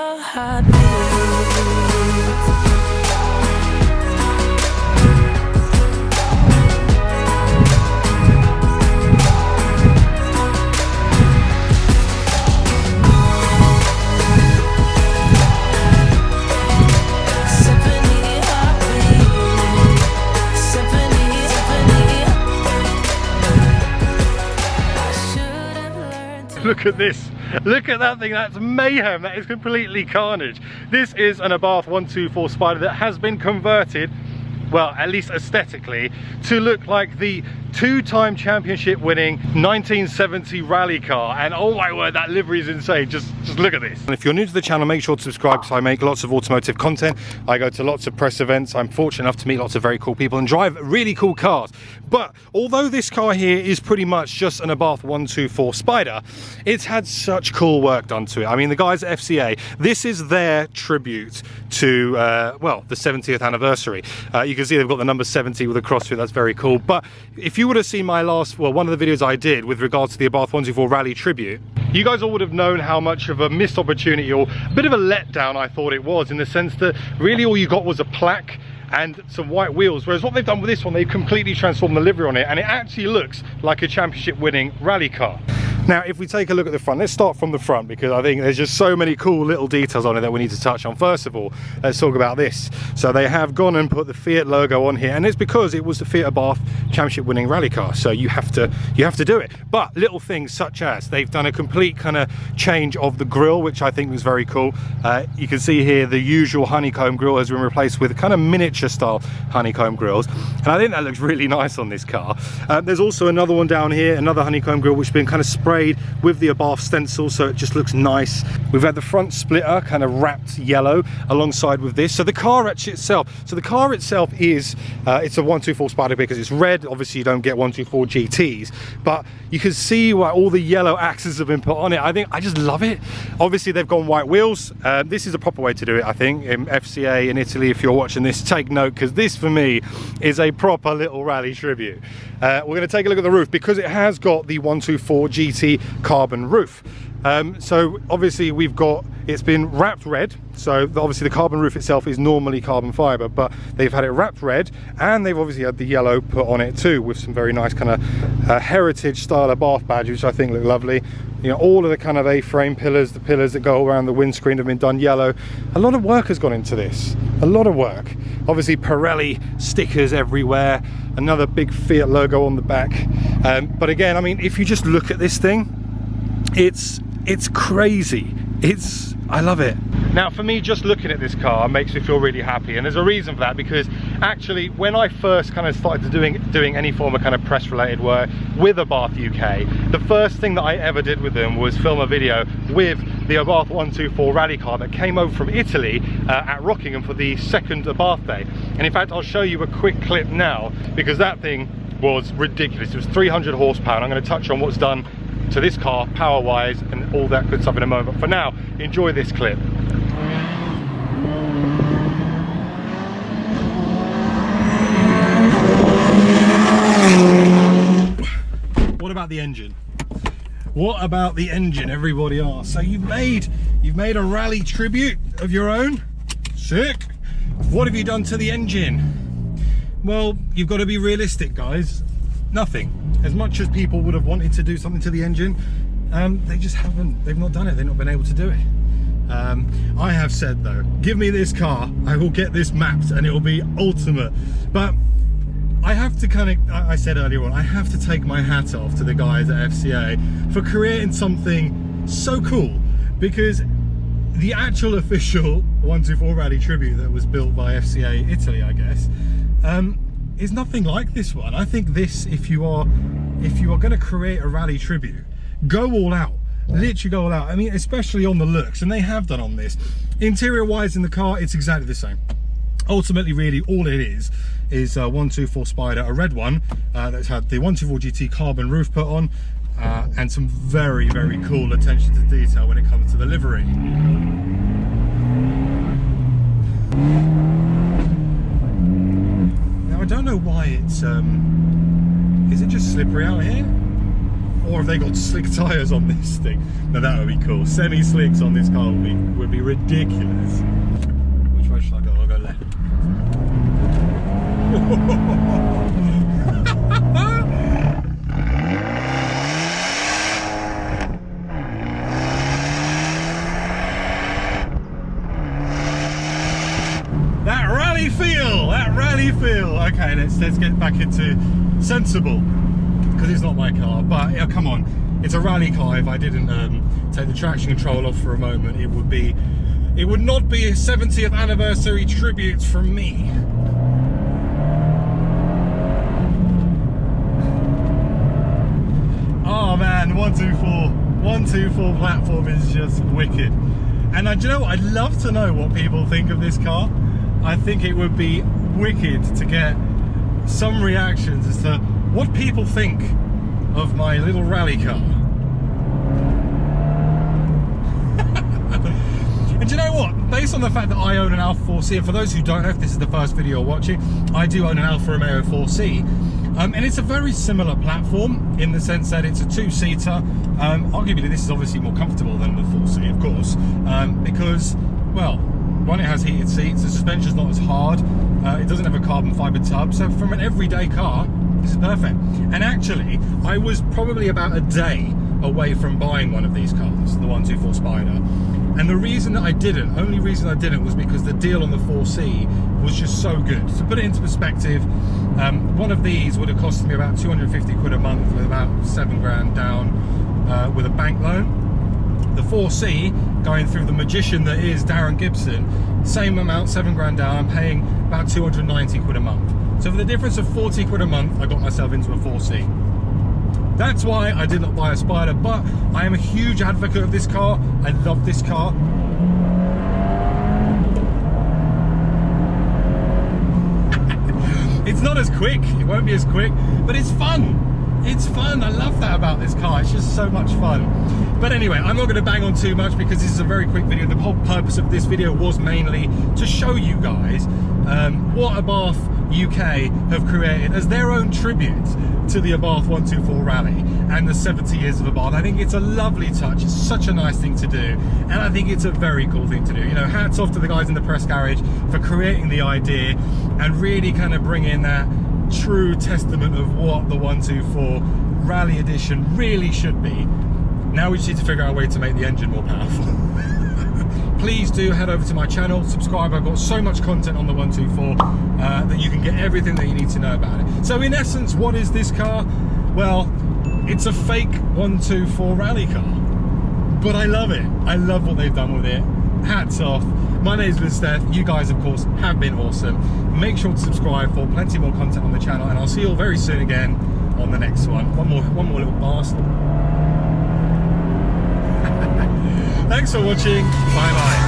your heartbeat. Look at this, look at that thing, that's mayhem, that is completely carnage. This is an Abarth 124 Spider that has been converted, well, at least aesthetically, to look like the two-time championship winning 1970 rally car. And oh my word, that livery is insane. Just look at this. And if you're new to the channel, make sure to subscribe, because I make lots of automotive content. I go to lots of press events. I'm fortunate enough to meet lots of very cool people and drive really cool cars. But although this car here is pretty much just an Abarth 124 Spider, it's had such cool work done to it. I mean, the guys at FCA, this is their tribute to, well, the 70th anniversary. You can see they've got the number 70 with a cross through. That's very cool. But if you would have seen my last, well, one of the videos I did with regards to the Abarth 124 Rally tribute, you guys all would have known how much of a missed opportunity, or a bit of a letdown I thought it was, in the sense that really all you got was a plaque and some white wheels, whereas what they've done with this one, they've completely transformed the livery on it, and it actually looks like a championship winning rally car. Now, if we take a look at the front, let's start from the front, because I think there's just so many cool little details on it that we need to touch on. First of all, let's talk about this. So they have gone and put the Fiat logo on here, and it's because it was the Fiat Abarth championship winning rally car, so you have to do it. But little things such as they've done a complete kind of change of the grille, which I think was very cool. You can see here the usual honeycomb grille has been replaced with kind of miniature style honeycomb grills, and I think that looks really nice on this car. There's also another one down here, another honeycomb grille, which has been kind of sprayed with the Abarth stencil, so it just looks nice. We've had the front splitter kind of wrapped yellow alongside with this. So the car actually itself, is it's a 124 Spider because it's red. Obviously you don't get 124 GTs, but you can see why all the yellow axes have been put on it. I just love it. Obviously they've gone white wheels. This is a proper way to do it, I think. In FCA in Italy, if you're watching this, take note, because this for me is a proper little rally tribute. We're going to take a look at the roof, because it has got the 124 GT carbon roof. So obviously it's been wrapped red, so obviously the carbon roof itself is normally carbon fiber, but they've had it wrapped red, and they've obviously had the yellow put on it too, with some very nice kind of heritage style Abarth badge, which I think look lovely. You know, all of the kind of A-frame pillars, the pillars that go around the windscreen, have been done yellow. A lot of work has gone into this, a lot of work. Obviously Pirelli stickers everywhere, another big Fiat logo on the back. But again, I mean, if you just look at this thing, it's crazy. I love it. Now for me, just looking at this car makes me feel really happy, and there's a reason for that, because actually when I first kind of started doing any form of kind of press related work with Abarth UK, the first thing that I ever did with them was film a video with the Abarth 124 rally car that came over from Italy at Rockingham for the second Abarth day. And in fact, I'll show you a quick clip now, because that thing was ridiculous. It was 300 horsepower, and I'm going to touch on what's done to this car power wise and all that good stuff in a moment. But for now, enjoy this clip. What about the engine? What about the engine, everybody asks? So you've made a rally tribute of your own. Sick. What have you done to the engine? Well, you've got to be realistic, guys. Nothing. As much as people would have wanted to do something to the engine, they just haven't. They've not done it. They've not been able to do it. I have said though, give me this car, I will get this mapped, and it will be ultimate. But I have to kind of, I said earlier on, I have to take my hat off to the guys at FCA for creating something so cool, because the actual official 124 Rally tribute that was built by FCA Italy, I guess, is nothing like this one. I think this, if you are going to create a rally tribute, go all out. Literally go all out. I mean, especially on the looks, and they have done on this. Interior wise in the car, it's exactly the same. Ultimately, really, all it is a 124 Spider, a red one, that's had the 124 GT carbon roof put on, and some very, very cool attention to detail when it comes to the livery. Now, I don't know why it's, is it just slippery out here? Or have they got slick tyres on this thing? Now that would be cool. Semi-slicks on this car would be be ridiculous. Which way should I go? I'll go left. That rally feel. Okay, let's get back into sensible, because it's not my car. But yeah, come on, it's a rally car. If I didn't take the traction control off for a moment, it would not be a 70th anniversary tribute from me. Oh man, 124 platform is just wicked. And do you know what? I'd love to know what people think of this car. I think it would be wicked to get some reactions as to what people think of my little rally car. And do you know what? Based on the fact that I own an Alfa 4C, and for those who don't know, if this is the first video you're watching, I do own an Alfa Romeo 4C. And it's a very similar platform in the sense that it's a two-seater. Arguably this is obviously more comfortable than the 4C, of course, because, well, one, it has heated seats, the suspension's not as hard, it doesn't have a carbon fibre tub, so from an everyday car, this is perfect. And actually, I was probably about a day away from buying one of these cars, the 124 Spider. And the reason that I didn't, only reason I didn't, was because the deal on the 4C was just so good. To put it into perspective, one of these would have cost me about 250 quid a month with about 7 grand down with a bank loan. The 4C, going through the magician that is Darren Gibson, same amount, 7 grand down, I'm paying about 290 quid a month. So for the difference of 40 quid a month, I got myself into a 4C. That's why I did not buy a Spider, but I am a huge advocate of this car. I love this car. It's not as quick, it won't be as quick, but it's fun. It's fun, I love that about this car, it's just so much fun. But anyway, I'm not going to bang on too much because this is a very quick video. The whole purpose of this video was mainly to show you guys what Abarth UK have created as their own tribute to the Abarth 124 Rally and the 70 years of Abarth. I think it's a lovely touch, it's such a nice thing to do, and I think it's a very cool thing to do. You know, hats off to the guys in the press garage for creating the idea and really kind of bringing that true testament of what the 124 Rally Edition really should be. Now we just need to figure out a way to make the engine more powerful. Please do head over to my channel, subscribe. I've got so much content on the 124 that you can get everything that you need to know about it. So in essence, what is this car? Well, it's a fake 124 rally car, but I love it. I love what they've done with it. Hats off. My name is Stef. You guys, of course, have been awesome. Make sure to subscribe for plenty more content on the channel, and I'll see you all very soon again on the next one. One more little blast. Thanks for watching. Bye bye.